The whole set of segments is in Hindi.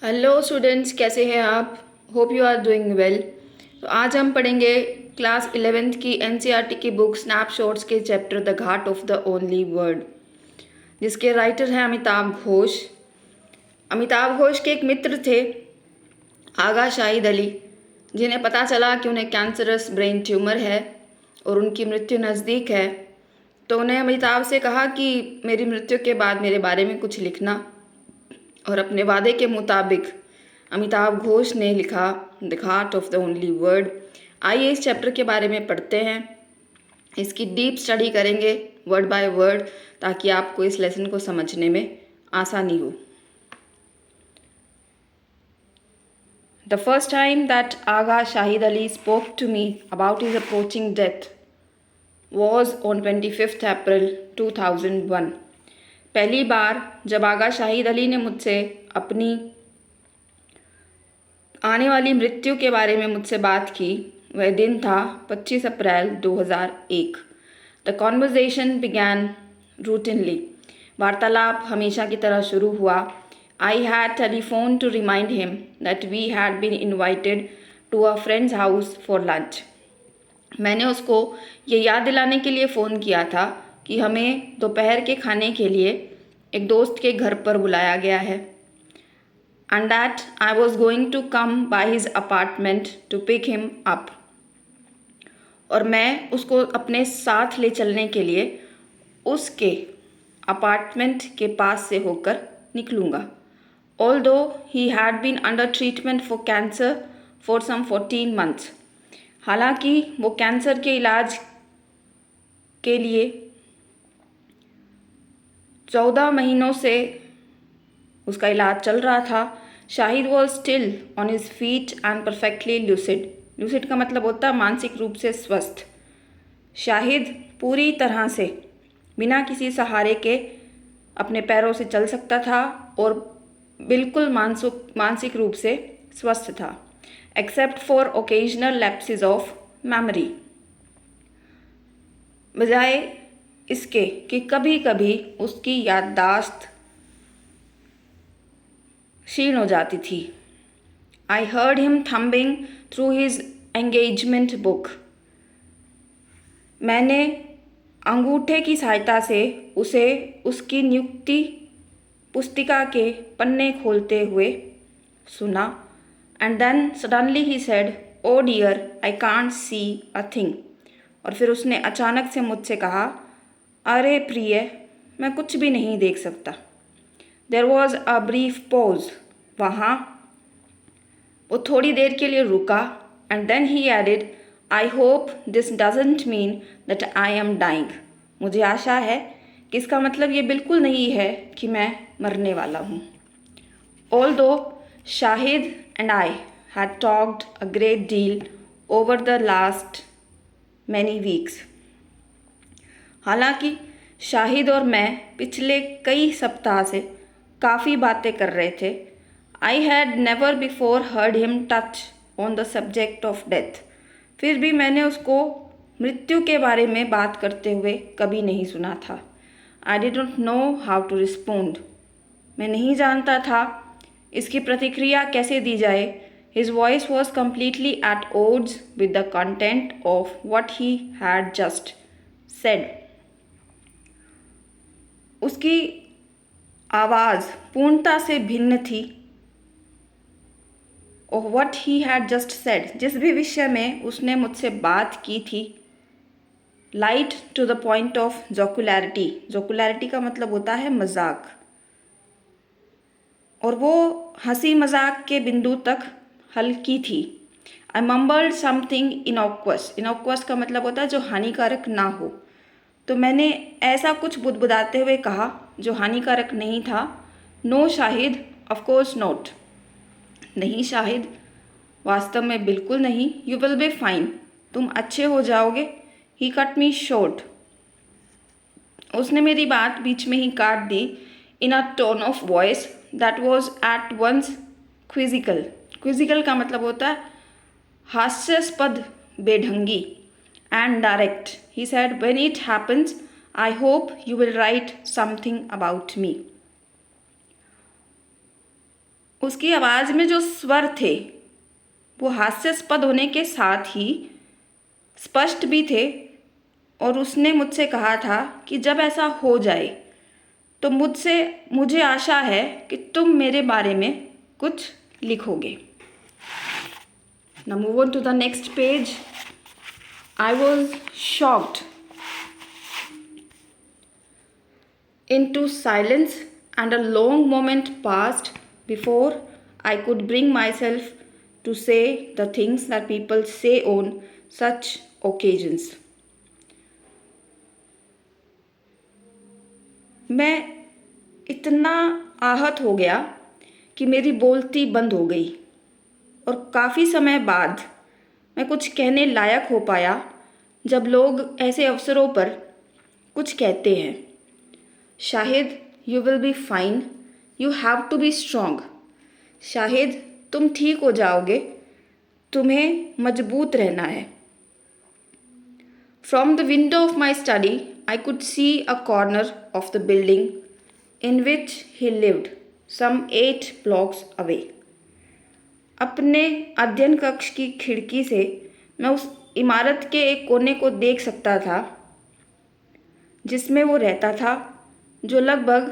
हेलो स्टूडेंट्स, कैसे हैं आप? Hope you are doing well. तो आज हम पढ़ेंगे क्लास 11th की एनसीईआरटी की बुक स्नैपशॉट्स के chapter the ghat of the only word, जिसके राइटर हैं अमिताभ घोष। अमिताभ घोष के एक मित्र थे आगा शाहिद अली, जिन्हें पता चला कि उन्हें कैंसरस ब्रेन ट्यूमर है और उनकी मृत्यु नज़दीक है। तो उन्हें अमिताभ से कहा कि मेरी मृत्यु के बाद मेरे बारे में कुछ लिखना, और अपने वादे के मुताबिक अमिताभ घोष ने लिखा the ghat of the only word. आइए इस चैप्टर के बारे में पढ़ते हैं, इसकी डीप स्टडी करेंगे वर्ड बाय वर्ड, ताकि आपको इस लेसन को समझने में आसानी हो। The first time that Agha Shahid Ali spoke to me about his approaching death was on 25 April 2001। पहली बार जब आगा शाहिद अली ने मुझसे अपनी आने वाली मृत्यु के बारे में मुझसे बात की, वह दिन था 25 April 2001। The conversation began routinely. वार्तालाप हमेशा की तरह शुरू हुआ। I had telephone to remind him that we had been invited to a friend's house for lunch. मैंने उसको ये याद दिलाने के लिए फ़ोन किया था कि हमें दोपहर के खाने के लिए एक दोस्त के घर पर बुलाया गया है, and that I was going to come by his apartment to pick him up। और मैं उसको अपने साथ ले चलने के लिए उसके अपार्टमेंट के पास से होकर निकलूँगा। Although he had been under treatment for cancer for some 14 months। हालांकि वो कैंसर के इलाज के लिए 14 महीनों से उसका इलाज चल रहा था। Shahid was still on his feet and perfectly lucid. Lucid का मतलब होता है मानसिक रूप से स्वस्थ। शाहिद पूरी तरह से बिना किसी सहारे के अपने पैरों से चल सकता था और बिल्कुल मानसिक रूप से स्वस्थ था, except for occasional lapses of memory. बजाय इसके कि कभी कभी उसकी याददाश्त क्षीण हो जाती थी। I heard him thumbing through his engagement book. मैंने अंगूठे की सहायता से उसे उसकी नियुक्ति पुस्तिका के पन्ने खोलते हुए सुना। And then suddenly he said, oh dear, I can't see a thing. और फिर उसने अचानक से मुझसे कहा, अरे प्रिय, मैं कुछ भी नहीं देख सकता। There was a brief pause. वहाँ वो थोड़ी देर के लिए रुका। And then he added, I hope this doesn't mean that I am dying. मुझे आशा है कि इसका मतलब ये बिल्कुल नहीं है कि मैं मरने वाला हूँ। Although Shahid and I had talked a great deal over the last many weeks. हालांकि शाहिद और मैं पिछले कई सप्ताह से काफ़ी बातें कर रहे थे। I had never before heard him touch on the subject of death. फिर भी मैंने उसको मृत्यु के बारे में बात करते हुए कभी नहीं सुना था। I didn't know how to respond. मैं नहीं जानता था इसकी प्रतिक्रिया कैसे दी जाए। His voice was completely at odds with the content of what he had just said. उसकी आवाज़ पूर्णता से भिन्न थी और what he had just said, जिस भी विषय में उसने मुझसे बात की थी। Light to the point of jocularity. Jocularity का मतलब होता है मजाक, और वो हंसी मजाक के बिंदु तक हल्की थी। आई मम्बल्ड समथिंग इनॉक्वस। इनॉक्वस का मतलब होता है जो हानिकारक ना हो। तो मैंने ऐसा कुछ बुदबुदाते हुए कहा जो हानिकारक नहीं था। No Shahid, of course not. नहीं शाहिद, वास्तव में बिल्कुल नहीं। यू विल बी फाइन, तुम अच्छे हो जाओगे। He cut me short. उसने मेरी बात बीच में ही काट दी। In a tone of voice that was at once quizzical. Quizzical का मतलब होता है हास्यास्पद, बेढंगी। And direct. He said, when it happens I hope you will write something about me. उसकी आवाज़ में जो स्वर थे वो हास्यास्पद होने के साथ ही स्पष्ट भी थे, और उसने मुझसे कहा था कि जब ऐसा हो जाए तो मुझे आशा है कि तुम मेरे बारे में कुछ लिखोगे। Now move on to the next page. I was shocked into silence, and a long moment passed before I could bring myself to say the things that people say on such occasions. मैं इतना आहत हो गया कि मेरी बोलती बंद हो गई, और काफ़ी समय बाद मैं कुछ कहने लायक हो पाया जब लोग ऐसे अवसरों पर कुछ कहते हैं। Shahid, you will be fine, you have to be strong. Shahid, तुम ठीक हो जाओगे, तुम्हें मजबूत रहना है। From the window of my study I could see a corner of the building in which he lived some 8 blocks away. अपने अध्ययन कक्ष की खिड़की से मैं उस इमारत के एक कोने को देख सकता था जिसमें वो रहता था, जो लगभग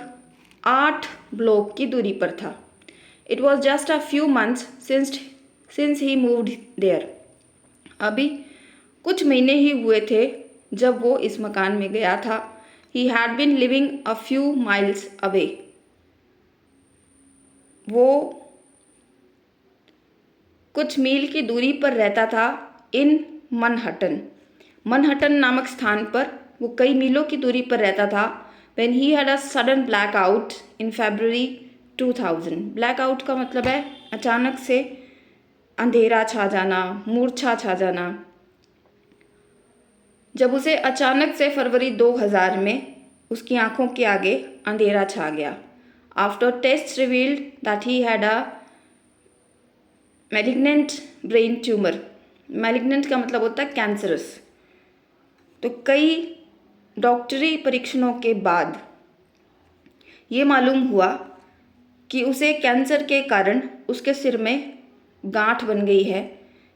8 ब्लॉक की दूरी पर था। It was just a few months since he moved there. अभी कुछ महीने ही हुए थे जब वो इस मकान में गया था। He had been living a few miles away. वो कुछ मील की दूरी पर रहता था इन मनहट्टन नामक स्थान पर वो कई मीलों की दूरी पर रहता था। When he had a sudden black out in February 2000। Black out का मतलब है अचानक से अंधेरा छा जाना, मूर्छा छा जाना। जब उसे अचानक से फरवरी 2000 में उसकी आंखों के आगे अंधेरा छा गया। After test revealed that he had a malignant brain tumour. Malignant का मतलब होता है कैंसरस। तो कई डॉक्टरी परीक्षणों के बाद ये मालूम हुआ कि उसे कैंसर के कारण उसके सिर में गांठ बन गई है।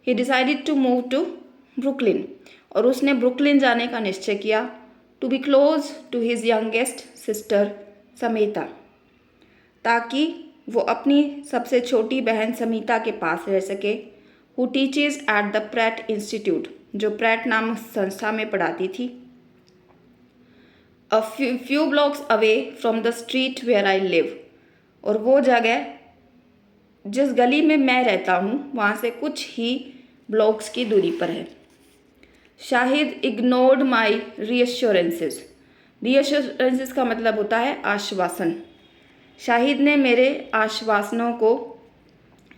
He decided to move to Brooklyn, और उसने ब्रुकलिन जाने का निश्चय किया to be close to his youngest sister Sameetah, ताकि वो अपनी सबसे छोटी बहन समीता के पास रह सके, who teaches at the Pratt institute, जो प्रैट नामक संस्था में पढ़ाती थी। A few blocks away from the street where I live, और वो जगह जिस गली में मैं रहता हूँ वहाँ से कुछ ही ब्लॉक्स की दूरी पर है। शाहिद इग्नोर्ड माई रीअश्योरेंसेस। रीअश्योरेंसेस का मतलब होता है आश्वासन। शाहिद ने मेरे आश्वासनों को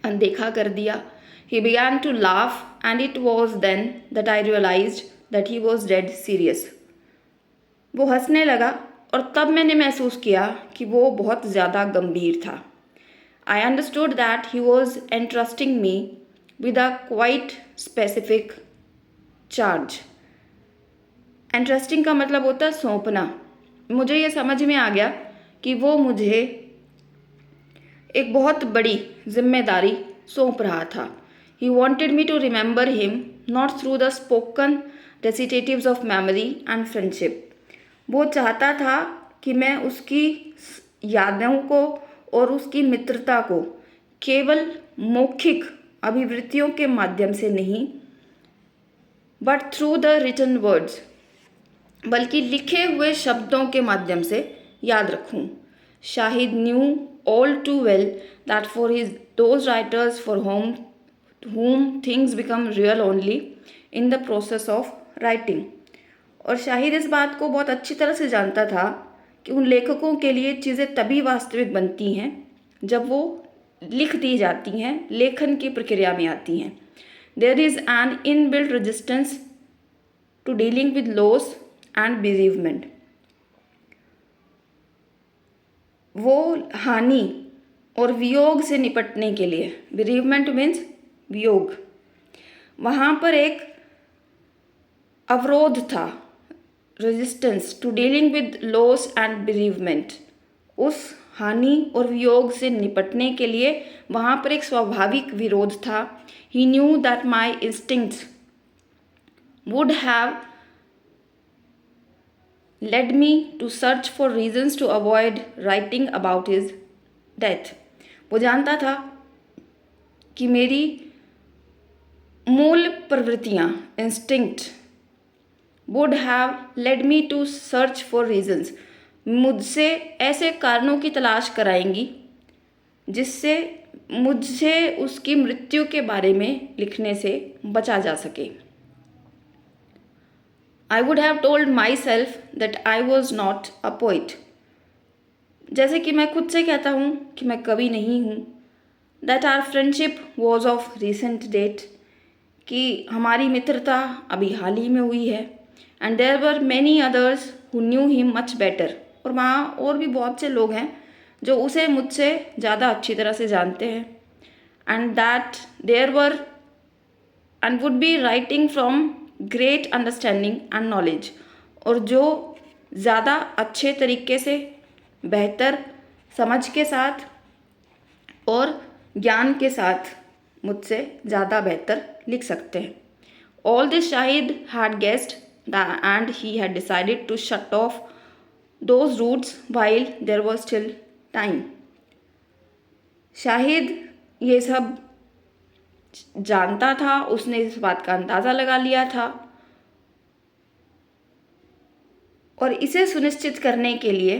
अनदेखा कर दिया। He began to laugh, and it was then that I realized that he was dead serious. वो हंसने लगा, और तब मैंने महसूस किया कि वो बहुत ज़्यादा गंभीर था। I understood that he was entrusting me with a quite specific charge. Entrusting का मतलब होता है सौंपना। मुझे ये समझ में आ गया कि वो मुझे एक बहुत बड़ी जिम्मेदारी सौंप रहा था। He wanted me to remember him not through the spoken recitatives of memory and friendship. वो चाहता था कि मैं उसकी यादों को और उसकी मित्रता को केवल मौखिक अभिवृत्तियों के माध्यम से नहीं, but through the written words, बल्कि लिखे हुए शब्दों के माध्यम से याद रखूं। Shahid knew all too well that for those writers for whom things become real only in the process of writing। और शाहिद इस बात को बहुत अच्छी तरह से जानता था कि उन लेखकों के लिए चीज़ें तभी वास्तविक बनती हैं जब वो लिख दी जाती हैं, लेखन की प्रक्रिया में आती हैं। There is an inbuilt resistance to dealing with loss and bereavement. वो हानि और वियोग से निपटने के लिए, बेरीवमेंट मीन्स वियोग, वहाँ पर एक अवरोध था, resistance to dealing with loss and bereavement. उस हानि और वियोग से निपटने के लिए वहाँ पर एक स्वाभाविक विरोध था। He knew that my instincts would have led me to search for reasons to avoid writing about his death। वो जानता था कि मेरी मूल प्रवृत्तियाँ instinct would have led me to search for reasons, मुझसे ऐसे कारणों की तलाश कराएंगी जिससे मुझे उसकी मृत्यु के बारे में लिखने से बचा जा सके। I would have told myself that I was not a poet। जैसे कि मैं खुद से कहता हूँ कि मैं कवि नहीं हूँ। That our friendship was of recent date, कि हमारी मित्रता अभी हाल ही में हुई है। And there were many others who knew him much better। और वहाँ और भी बहुत से लोग हैं जो उसे मुझसे ज़्यादा अच्छी तरह से जानते हैं। And that there were and would be writing from great understanding and knowledge, और जो ज़्यादा अच्छे तरीके से, बेहतर समझ के साथ और ज्ञान के साथ मुझसे ज़्यादा बेहतर लिख सकते हैं। All this Shahid had guessed and he had decided to shut off those routes while there was still time. Shahid ये सब जानता था, उसने इस बात का अंदाज़ा लगा लिया था और इसे सुनिश्चित करने के लिए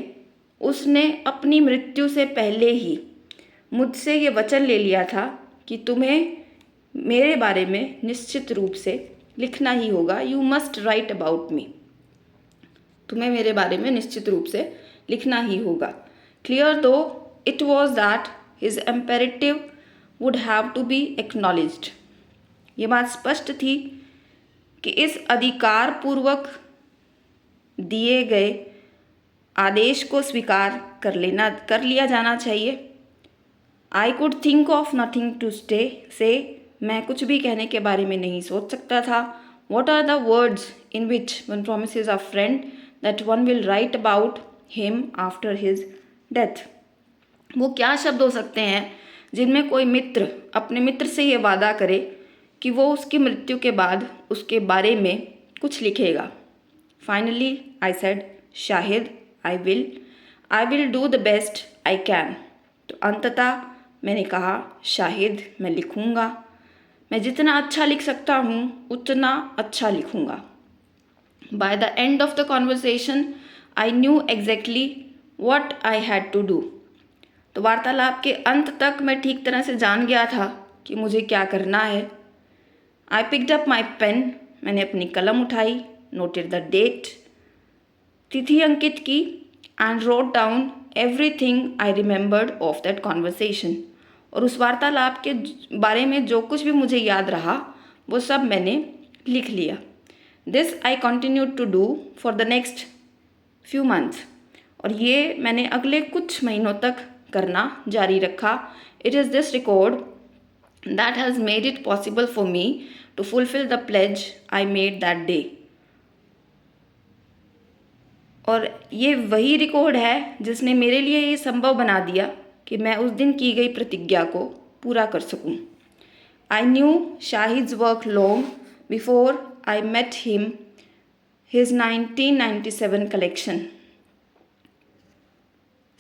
उसने अपनी मृत्यु से पहले ही मुझसे ये वचन ले लिया था कि तुम्हें मेरे बारे में निश्चित रूप से लिखना ही होगा। You must write about me, तुम्हें मेरे बारे में निश्चित रूप से लिखना ही होगा। Clear though it was that his imperative would have to be acknowledged. ये बात स्पष्ट थी कि इस अधिकार पूर्वक दिए गए आदेश को स्वीकार कर लिया जाना चाहिए। I could think of nothing to say, मैं कुछ भी कहने के बारे में नहीं सोच सकता था। What are the words in which one promises a friend that one will write about him after his death. वो क्या शब्द हो सकते हैं जिनमें कोई मित्र अपने मित्र से ये वादा करे कि वो उसकी मृत्यु के बाद उसके बारे में कुछ लिखेगा। Finally I said Shahid I will do the best I can. तो अंततः मैंने कहा शाहिद मैं लिखूँगा, मैं जितना अच्छा लिख सकता हूँ उतना अच्छा लिखूँगा। By the end of the conversation I knew exactly what I had to do. तो वार्तालाप के अंत तक मैं ठीक तरह से जान गया था कि मुझे क्या करना है। I picked up my pen, मैंने अपनी कलम उठाई, नोटेड द डेट, तिथि अंकित की, and wrote down everything I remembered of that conversation. और उस वार्तालाप के बारे में जो कुछ भी मुझे याद रहा वो सब मैंने लिख लिया। This I continued to do for the next few months. और ये मैंने अगले कुछ महीनों तक करना जारी रखा। It is this record that has made it possible for me to fulfil the pledge I made that day. और ये वही रिकॉर्ड है जिसने मेरे लिए ये संभव बना दिया कि मैं उस दिन की गई प्रतिज्ञा को पूरा कर सकूं। I knew Shahid's work long before I met him his 1997 collection.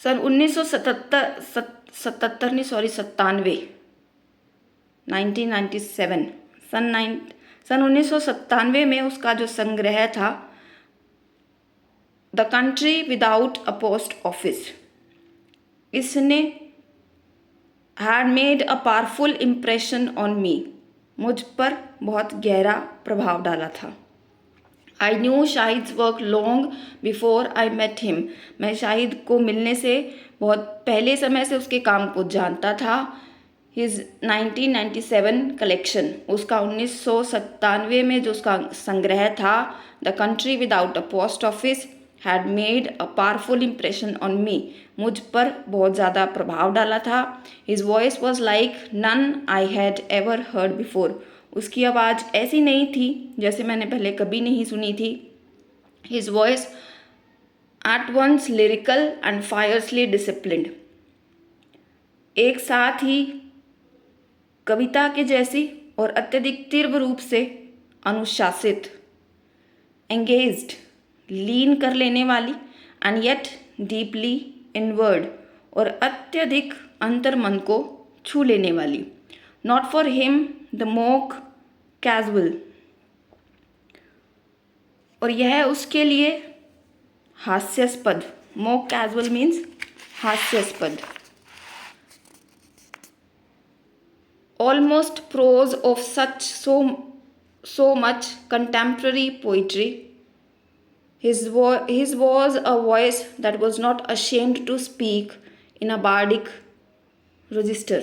सन 1997 सन 1997 में उसका जो संग्रह था the country without a post office, इसने had made a powerful impression on me, मुझ पर बहुत गहरा प्रभाव डाला था। I knew Shahid's work long before I met him, मैं शाहिद को मिलने से बहुत पहले समय से उसके काम को जानता था। हिज 1997 कलेक्शन, उसका 1997 में जो उसका संग्रह था the country without a post office had made a powerful impression on me, मुझ पर बहुत ज़्यादा प्रभाव डाला था। His voice was like none I had ever heard before, उसकी आवाज़ ऐसी नहीं थी जैसे मैंने पहले कभी नहीं सुनी थी। His voice at once lyrical and fiercely disciplined, एक साथ ही कविता के जैसी और अत्यधिक तीव्र रूप से अनुशासित, एंगेज्ड, लीन कर लेने वाली, एंड येट डीपली इनवर्ड, और अत्यधिक अंतर्मन को छू लेने वाली। Not for him the mock casual, और यह उसके लिए हास्यास्पद, मोक कैजुअल मीन्स हास्यास्पद, almost prose of such so much contemporary poetry. His was a voice that was not ashamed to speak in a bardic register.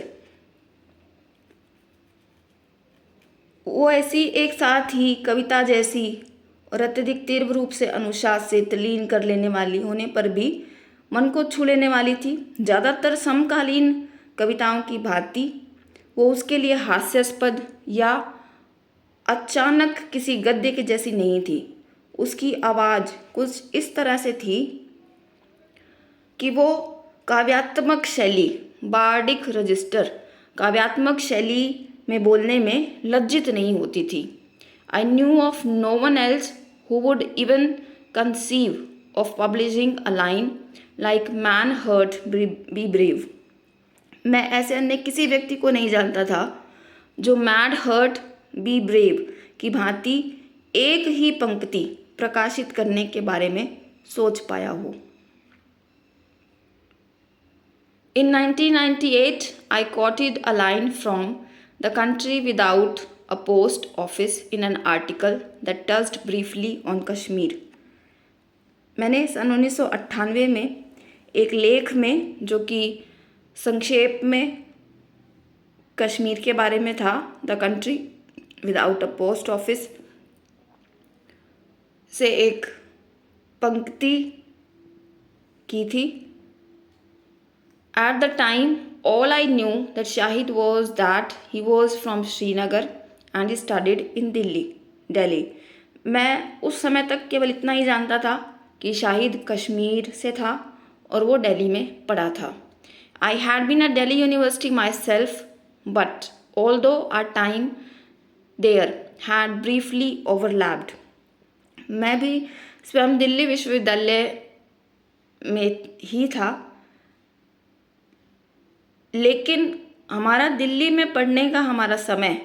वो ऐसी एक साथ ही कविता जैसी और अत्यधिक तीव्र रूप से अनुशासित, लीन कर लेने वाली होने पर भी मन को छू लेने वाली थी। ज़्यादातर समकालीन कविताओं की भांति वो उसके लिए हास्यास्पद या अचानक किसी गद्य के जैसी नहीं थी। उसकी आवाज़ कुछ इस तरह से थी कि वो काव्यात्मक शैली, बार्डिक रजिस्टर, काव्यात्मक शैली में बोलने में लज्जित नहीं होती थी। I knew of no one else who would even conceive of publishing a line like man hurt be brave. मैं ऐसे अन्य किसी व्यक्ति को नहीं जानता था जो मैड हर्ट बी ब्रेव की भांति एक ही पंक्ति प्रकाशित करने के बारे में सोच पाया हो। In 1998, I quoted a line from The Country Without a Post Office in an article that touched briefly on Kashmir. मैंने सन 1998 में एक लेख में, जो कि संक्षेप में कश्मीर के बारे में था, the country without a post office, से एक पंक्ति की थी। At the time, all I knew that Shahid was that he was from Srinagar and he studied in Delhi. मैं उस समय तक केवल इतना ही जानता था कि शाहिद कश्मीर से था और वो दिल्ली में पढ़ा था। I had been at Delhi University myself, but although our time there had briefly overlapped, मैं भी स्वयं दिल्ली विश्वविद्यालय में ही था, लेकिन हमारा दिल्ली में पढ़ने का हमारा समय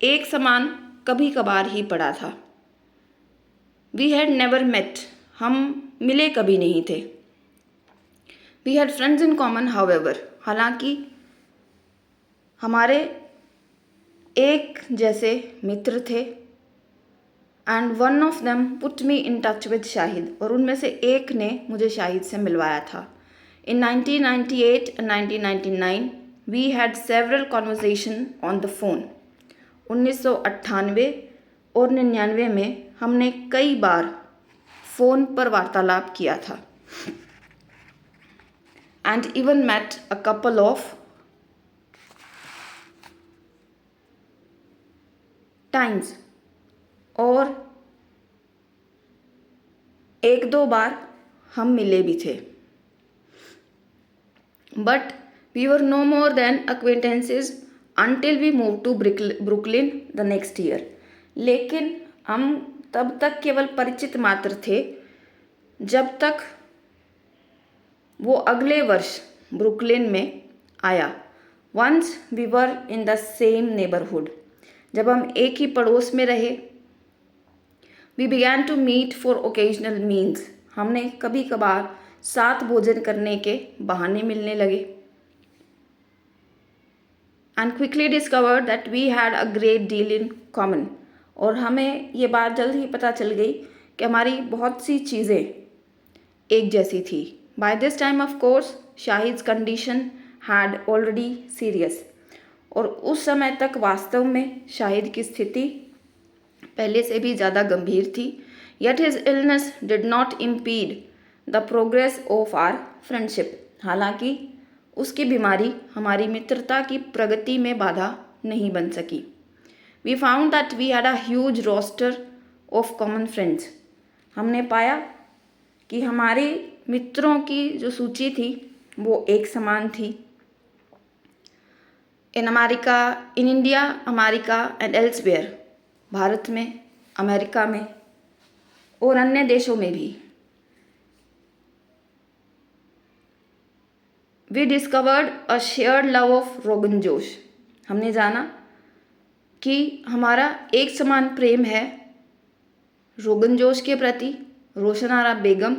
एक समान कभी कभार ही पड़ा था। वी हैड नेवर मेट, हम मिले कभी नहीं थे। We had friends in common however, हालांकि हमारे एक जैसे मित्र थे। And one of them put me in touch with Shahid, और उनमें से एक ने मुझे शाहिद से मिलवाया था। In 1998 and 1999, we had several conversations on the phone. 1998 और 99 में हमने कई बार फ़ोन पर वार्तालाप किया था। And even met a couple of times. और एक दो बार हम मिले भी थे। But we were no more than acquaintances until we moved to Brooklyn the next year. लेकिन हम तब तक केवल परिचित मात्र थे जब तक वो अगले वर्ष ब्रुकलिन में आया। Once we were in the same neighborhood, जब हम एक ही पड़ोस में रहे। We began to meet for occasional meals, हमने कभी कभार साथ भोजन करने के बहाने मिलने लगे। And quickly discovered that we had a great deal in common, और हमें ये बात जल्द ही पता चल गई कि हमारी बहुत सी चीज़ें एक जैसी थी। By this time of course Shahid's condition had already serious, और उस समय तक वास्तव में शाहिद की स्थिति पहले से भी ज़्यादा गंभीर थी। Yet his illness did not impede the progress of are friendship, हालांकि उसकी बीमारी हमारी मित्रता की प्रगति में बाधा नहीं बन सकी। We found that we had a huge roster of common friends, हमने पाया कि हमारे मित्रों की जो सूची थी वो एक समान थी। In America, in India, America and elsewhere, Bharat में, अमेरिका में और अन्य देशों में भी we discovered a shared love of rogan josh. हमने जाना कि हमारा एक समान प्रेम है रोगन जोश के प्रति, रोशन आरा बेगम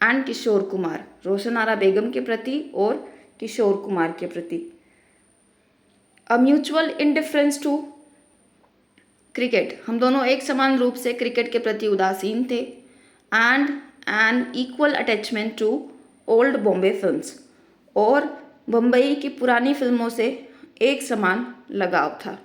एंड किशोर कुमार, रोशन आरा बेगम के प्रति और किशोर कुमार के प्रति। A mutual indifference to cricket, हम दोनों एक समान रूप से क्रिकेट के प्रति उदासीन थे। And an equal attachment to old Bombay films, और बम्बई की पुरानी फिल्मों से एक समान लगाव था।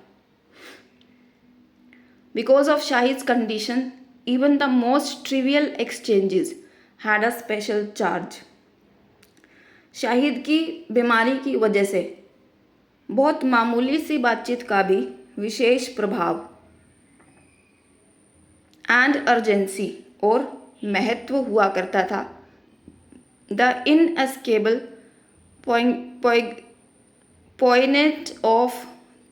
Because of Shahid's condition, even the most trivial exchanges had a special charge. Shahid की बीमारी की वजह से बहुत मामूली सी बातचीत का भी विशेष प्रभाव एंड अर्जेंसी और महत्व हुआ करता था। The inescapable poignant of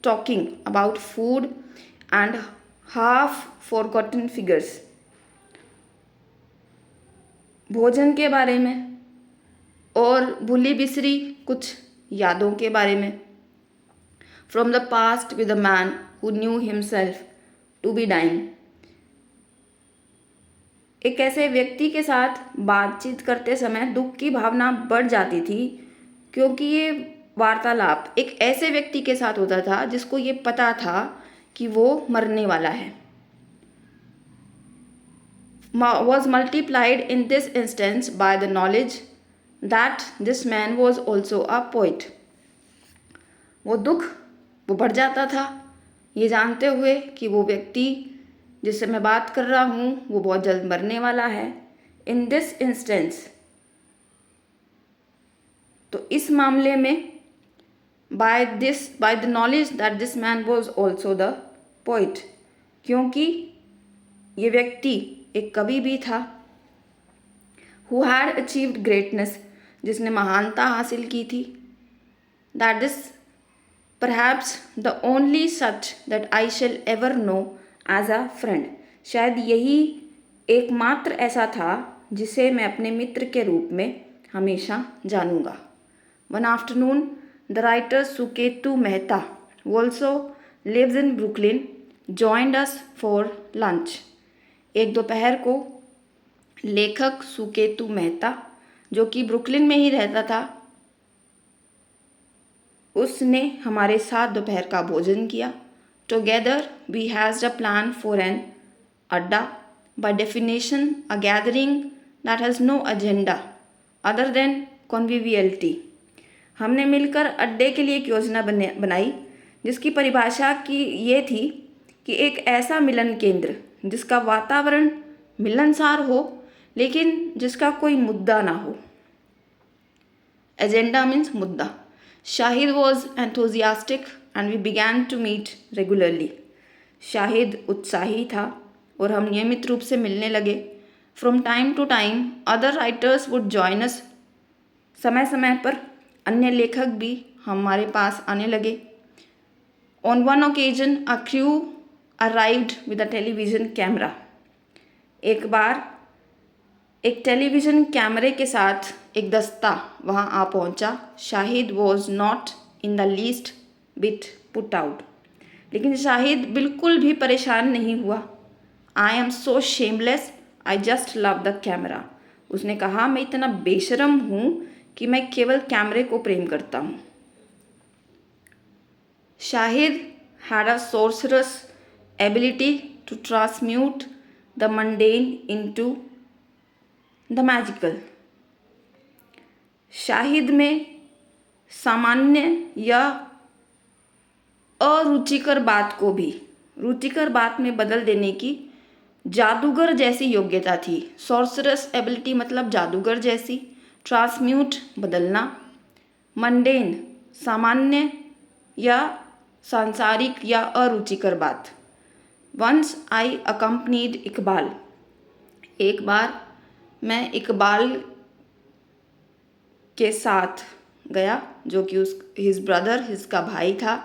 talking about food and half forgotten figures, भोजन के बारे में और भूली बिसरी कुछ यादों के बारे में। From the past with a man who knew himself to be dying, एक ऐसे व्यक्ति के साथ बातचीत करते समय दुख की भावना बढ़ जाती थी, क्योंकि ये वार्तालाप एक ऐसे व्यक्ति के साथ होता था जिसको ये पता था कि वो मरने वाला है। Was multiplied in this instance by the knowledge that this man was also a poet. वो दुख वो बढ़ जाता था ये जानते हुए कि वो व्यक्ति जिससे मैं बात कर रहा हूँ वो बहुत जल्द मरने वाला है। इन दिस इंस्टेंस, तो इस मामले में by the knowledge that this man was also the poet, क्योंकि ये व्यक्ति एक कवि भी था। हु हैड अचीव्ड ग्रेटनेस, जिसने महानता हासिल की थी। That is perhaps the only such that I shall ever know as a friend, शायद यही एकमात्र ऐसा था जिसे मैं अपने मित्र के रूप में हमेशा जानूंगा। One afternoon the writer Suketu Mehta, who also lives in Brooklyn, joined us for lunch. एक दोपहर को लेखक सुकेतु मेहता, जो कि ब्रुकलिन में ही रहता था, उसने हमारे साथ दोपहर का भोजन किया। Together we has a plan for an adda, by definition a gathering that has no agenda other than conviviality. हमने मिलकर अड्डे के लिए एक योजना बनाई जिसकी परिभाषा की ये थी कि एक ऐसा मिलन केंद्र जिसका वातावरण मिलनसार हो लेकिन जिसका कोई मुद्दा ना हो। एजेंडा मीन्स मुद्दा। Shahid was enthusiastic and we began to meet regularly. Shahid उत्साही था और हम नियमित रूप से मिलने लगे। From time to time other writers would join us, समय समय पर अन्य लेखक भी हमारे पास आने लगे। On one occasion a crew arrived with a television camera, एक बार एक टेलीविज़न कैमरे के साथ एक दस्ता वहाँ आ पहुँचा। Shahid was not in the least bit put out, लेकिन शाहिद बिल्कुल भी परेशान नहीं हुआ। I am so shameless, I just love the camera, उसने कहा मैं इतना बेशरम हूँ कि मैं केवल कैमरे को प्रेम करता हूँ। Shahid had a sorcerous ability to transmute the mundane into the magical. Shahid में सामान्य या अरुचिकर बात को भी रुचिकर बात में बदल देने की जादूगर जैसी योग्यता थी। सॉर्सरस एबिलिटी मतलब जादूगर जैसी, ट्रांसम्यूट बदलना, मंडेन सामान्य या सांसारिक या अरुचिकर बात। वंस आई अकम्पनीड इकबाल, एक बार मैं इकबाल के साथ गया, जो कि हिज ब्रदर, इसका भाई था,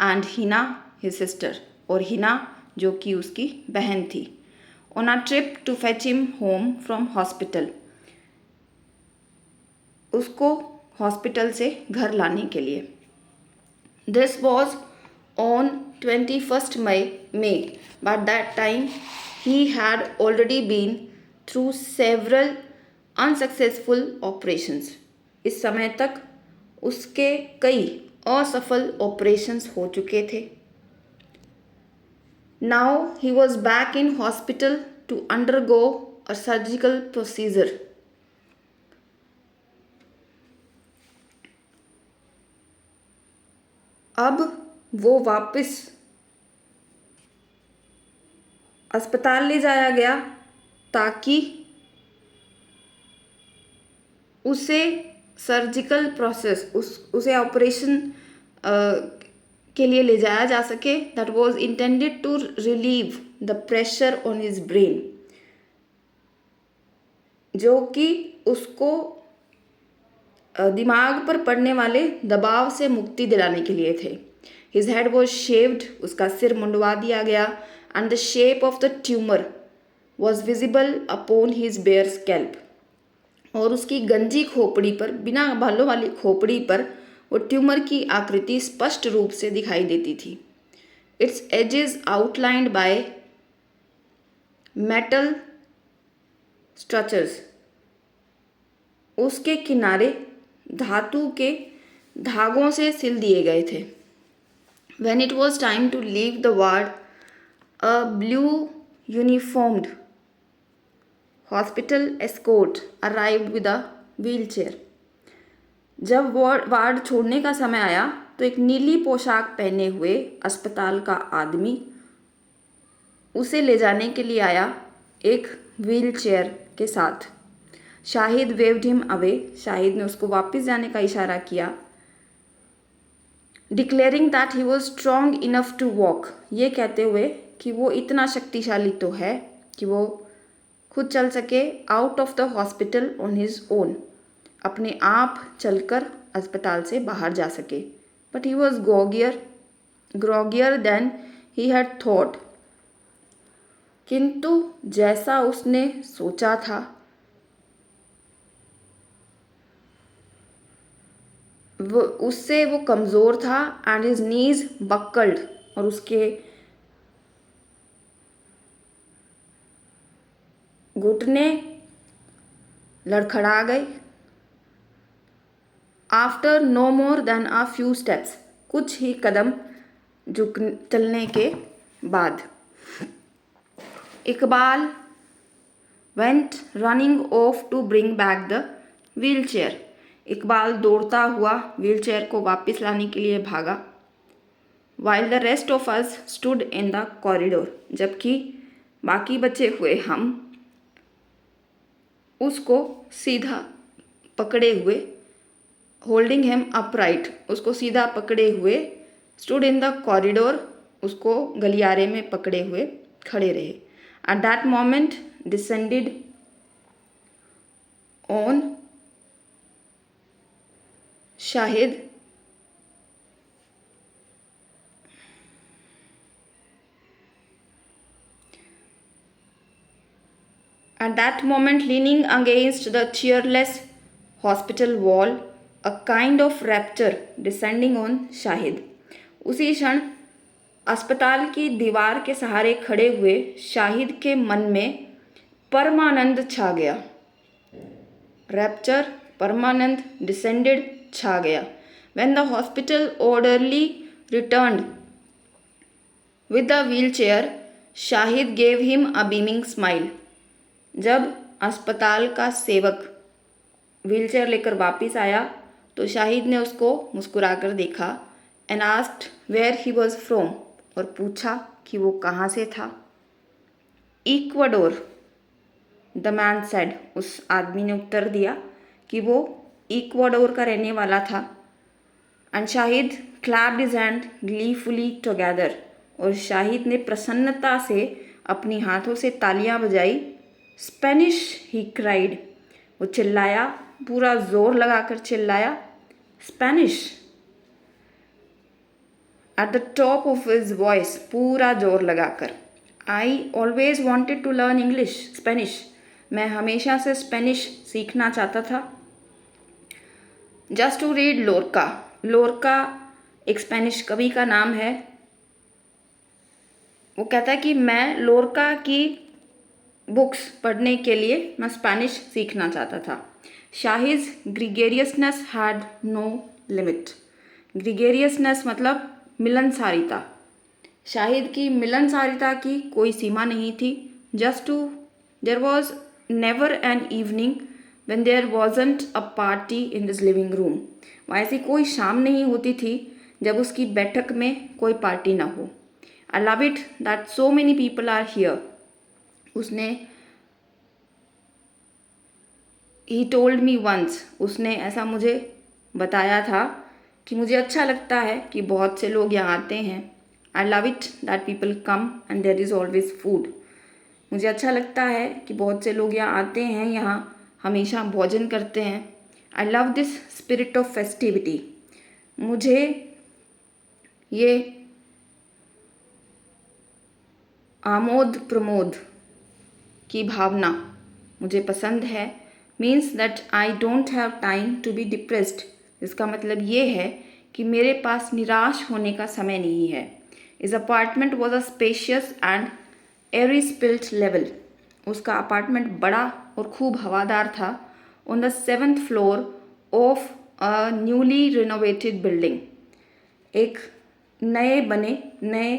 एंड हिना हिज सिस्टर, और हिना जो कि उसकी बहन थी, on a trip to fetch him home from hospital, उसको हॉस्पिटल से घर लाने के लिए। This was on 21st May, but that time he had already been through several unsuccessful operations. इस समय तक उसके कई असफल ऑपरेशंस हो चुके थे। Now he was back in hospital to undergo a surgical procedure. अब वो वापस अस्पताल ले जाया गया ताकि उसे सर्जिकल प्रोसेस उसे ऑपरेशन के लिए ले जाया जा सके। That was intended to relieve the pressure on his brain, जो कि उसको दिमाग पर पड़ने वाले दबाव से मुक्ति दिलाने के लिए थे। हिज हेड वॉज शेव्ड, उसका सिर मुंडवा दिया गया, and the shape of the tumour was visible upon his bare scalp, और उसकी गंजी खोपड़ी पर, बिना बालों वाली खोपड़ी पर वो ट्यूमर की आकृति स्पष्ट रूप से दिखाई देती थी। Its edges outlined by metal structures, उसके किनारे धातु के धागों से सिल दिए गए थे। When it was time to leave the ward, a blue uniformed hospital escort arrived with a wheelchair. जब वार्ड छोड़ने का समय आया तो एक नीली पोशाक पहने हुए अस्पताल का आदमी उसे ले जाने के लिए आया, एक व्हीलचेयर के साथ। Shahid waved him away, Shahid ने उसको वापस जाने का इशारा किया। Declaring that he was strong enough to walk, ये कहते हुए कि वो इतना शक्तिशाली तो है कि वो खुद चल सके। Out of the hospital on his own, अपने आप चलकर अस्पताल से बाहर जा सके। But he was groggier than he had thought, किंतु जैसा उसने सोचा था उससे वो कमज़ोर था। एंड हिज नीज बक्कल्ड, और उसके घुटने लड़खड़ा गए। After no more than a few steps, कुछ ही कदम चलने के बाद, Iqbal went running off to bring back the wheelchair, Iqbal दौड़ता हुआ व्हीलचेयर को वापस लाने के लिए भागा। While the rest of us stood in the corridor, जबकि बाकी बचे हुए हम उसको सीधा पकड़े हुए, होल्डिंग हिम अपराइट, उसको सीधा पकड़े हुए, स्टूड इन द कॉरिडोर, उसको गलियारे में पकड़े हुए खड़े रहे। At that moment descended on Shahid at that moment, leaning against the cheerless hospital wall, a kind of rapture descending on Shahid, उसी क्षण अस्पताल की दीवार के सहारे खड़े हुए शाहिद के मन में परमानंद छा गया। रैप्चर, परमानंद, डिसेंडेड, छा गया। When the hospital orderly returned with the wheelchair, Shahid gave him a beaming smile. जब अस्पताल का सेवक व्हीलचेयर लेकर वापस आया तो शाहिद ने उसको मुस्कुराकर देखा। And asked where he was from, और पूछा कि वो कहाँ से था। इक्वाडोर, द मैन सेड, उस आदमी ने उत्तर दिया कि वो इक्वाडोर का रहने वाला था। And Shahid clapped his hand gleefully together, और शाहिद ने प्रसन्नता से अपनी हाथों से तालियां बजाई। स्पेनिश, ही क्राइड, वो चिल्लाया, पूरा जोर लगाकर चिल्लाया। Spanish at the top of his voice, पूरा जोर लगाकर। I always wanted to learn English, Spanish, मैं हमेशा से स्पेनिश सीखना चाहता था। Just to read Lorca, Lorca एक स्पेनिश कवि का नाम है। वो कहता है कि मैं लोरका की बुक्स पढ़ने के लिए मैं स्पेनिश सीखना चाहता था। शाहिज ग्रीगेरियसनेस हैड नो लिमिट, ग्रीगेरियसनेस मतलब मिलनसारिता, शाहिद की मिलनसारिता की कोई सीमा नहीं थी। Just to there was never an evening when there wasn't a party in this living room, वहाँ ऐसी कोई शाम नहीं होती थी जब उसकी बैठक में कोई पार्टी ना हो। I love it that so many people are here, उसने ही टोल्ड मी वंस, उसने ऐसा मुझे बताया था कि मुझे अच्छा लगता है कि बहुत से लोग यहाँ आते हैं। I love it that people come and there is always food, मुझे अच्छा लगता है कि बहुत से लोग यहाँ आते हैं, यहाँ हमेशा भोजन करते हैं। I love this spirit of festivity, मुझे ये आमोद प्रमोद की भावना मुझे पसंद है। Means that I don't have time to be depressed, इसका मतलब ये है कि मेरे पास निराश होने का समय नहीं है। His apartment was a spacious and airy split level, उसका अपार्टमेंट बड़ा और खूब हवादार था। On the 7th floor of a newly renovated building, एक नए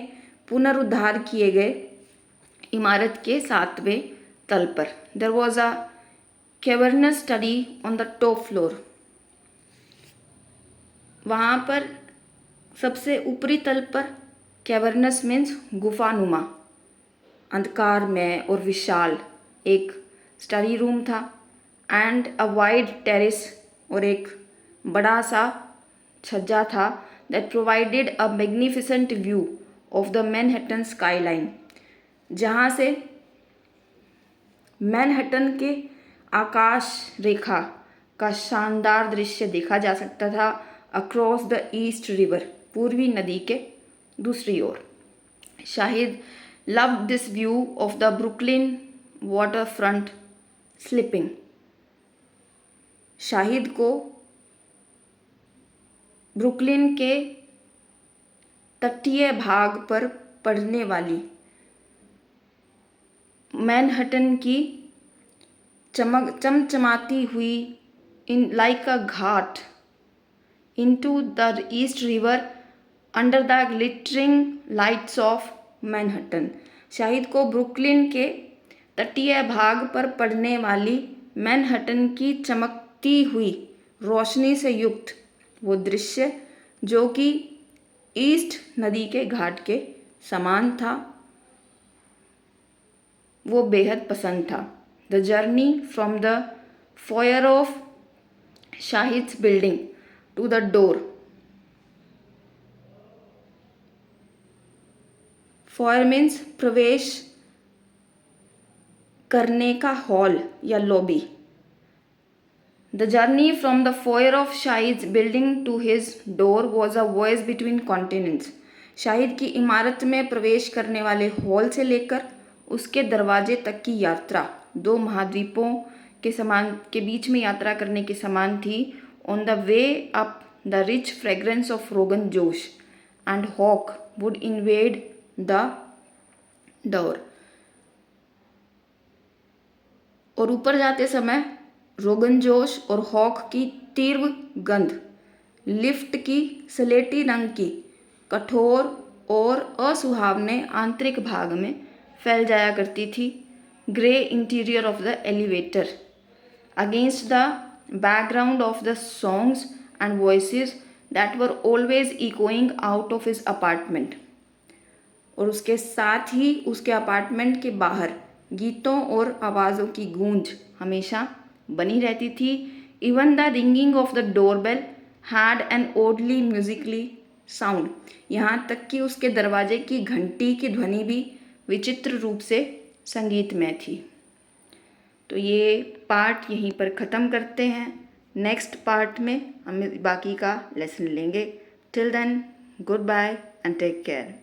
पुनरुद्धार किए गए इमारत के 7वें तल पर। There was a cavernous study on the top floor, वहाँ पर सबसे ऊपरी तल पर, कैवर्नस मीन्स गुफानुमा, अंधकार में और विशाल, एक स्टडी रूम था। एंड अ वाइड टेरेस, और एक बड़ा सा छज्जा था। That provided a magnificent view of the Manhattan skyline, जहाँ से मैनहट्टन के आकाश रेखा का शानदार दृश्य देखा जा सकता था। अक्रॉस द ईस्ट रिवर, पूर्वी नदी के दूसरी ओर। Shahid loved this view of the Brooklyn waterfront sleeping, Shahid को ब्रुकलिन के तटीय भाग पर पड़ने वाली मैनहट्टन की चमचमाती हुई in like a Ghat into the east river under the glittering lights off Manhattan, Shahid को ब्रुकलिन के तटीय भाग पर पड़ने वाली मैनहट्टन की चमकती हुई रोशनी से युक्त वो दृश्य, जो कि ईस्ट नदी के घाट के समान था, वो बेहद पसंद था। The journey from the foyer of Shahid's building to the door, foyer means प्रवेश करने का हॉल या lobby. The journey from the foyer of Shahid's building to his door was a voyage between continents, शाहिद की इमारत में प्रवेश करने वाले हॉल से लेकर उसके दरवाजे तक की यात्रा दो महाद्वीपों के बीच में यात्रा करने के समान थी। On the way up the rich fragrance of rogan josh and hawk wood invade the door, और ऊपर जाते समय रोगन जोश और हॉक की तीव्र गंध लिफ्ट की स्लेटी रंग की कठोर और असुहावने आंतरिक भाग में फैल जाया करती थी। Grey interior of the elevator against the background of the songs and voices that were always echoing out of his apartment, और उसके साथ ही उसके अपार्टमेंट के बाहर गीतों और आवाज़ों की गूंज हमेशा बनी रहती थी। Even the ringing of the doorbell had an oddly musically sound, यहाँ तक कि उसके दरवाजे की घंटी की ध्वनि भी विचित्र रूप से संगीतमय थी। तो ये पार्ट यहीं पर ख़त्म करते हैं। नेक्स्ट पार्ट में हम बाकी का लेसन लेंगे। Till then goodbye and take care.